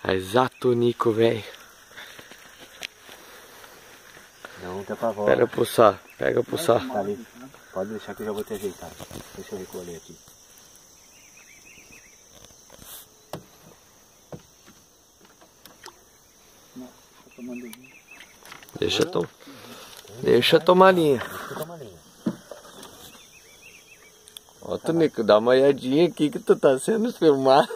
Exato, Nico, velho. Não tem pra volta. Pega pro sá, pega pro sá. Tá ali. Pode deixar que eu já vou ter ajeitado. Deixa eu recolher aqui. Deixa tomar linha. Deixa eu tomar linha. Ó, tu, Nico, dá uma olhadinha aqui que tu tá sendo filmado.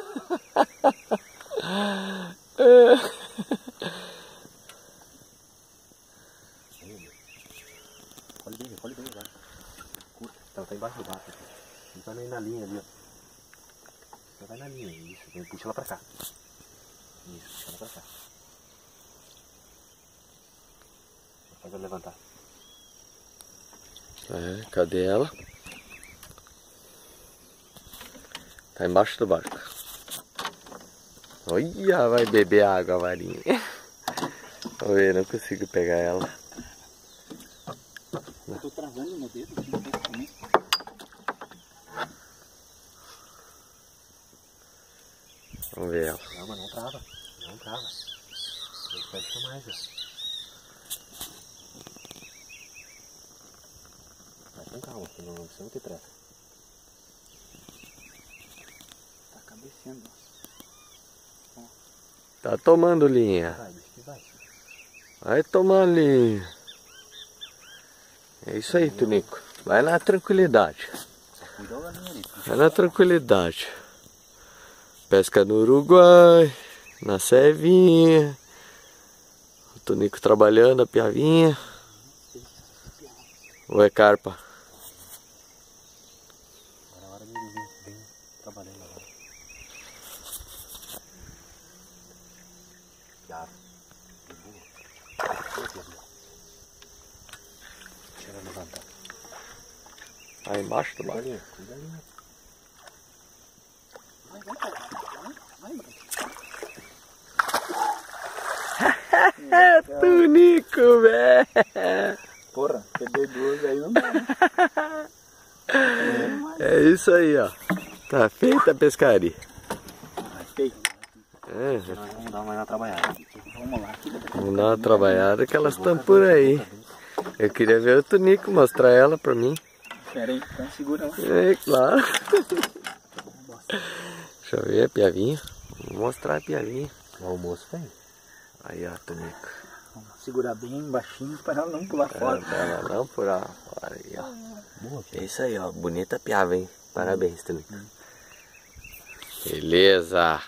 Recolhe bem agora. Curta. Então tá embaixo do barco aqui. Não tá nem na linha ali, ó. Você vai na linha, isso. Puxa ela pra cá. Isso, puxa ela pra cá. Faz ela levantar. É, cadê ela? Tá embaixo do barco. Olha, vai beber água, varinha. Oi, não consigo pegar ela. Eu tô travando no dedo aqui no dedo também. Vamos ver ela. Não, mas não trava. Não trava. Fecha mais, ó. Vai com calma, senão você não tem pressa. Tá cabeceando. Tá tomando linha. Vai, deixa que vai. Vai tomando linha. É isso aí, Tunico. Vai na tranquilidade. Só cuida da linha ali. Vai na tranquilidade. Pesca no Uruguai, na Sevinha. O Tunico trabalhando, a piavinha. Ou é carpa? Agora é a hora de vir trabalhando agora. Piava. Deixa ela levantar. Aí embaixo do barco. Cuida ali. É, Tunico, velho. Porra, perder duas aí não dá, né? É isso aí, ó. Tá feita a pescaria. É, Nós vamos dar mais uma trabalhada. Vamos lá. vamos dar uma trabalhada que elas estão por aí. Eu queria ver o Tunico, mostrar ela pra mim. Pera aí, então segura lá. É, claro. Deixa eu ver a piavinha. Vou mostrar a piavinha. O almoço vem. Aí, ó, Tunico. Vamos segurar bem baixinho para ela não pular fora. Pra ela não pular fora aí, ó. Boa, É isso aí, ó. Bonita piava, hein? Parabéns, Tunico. Beleza.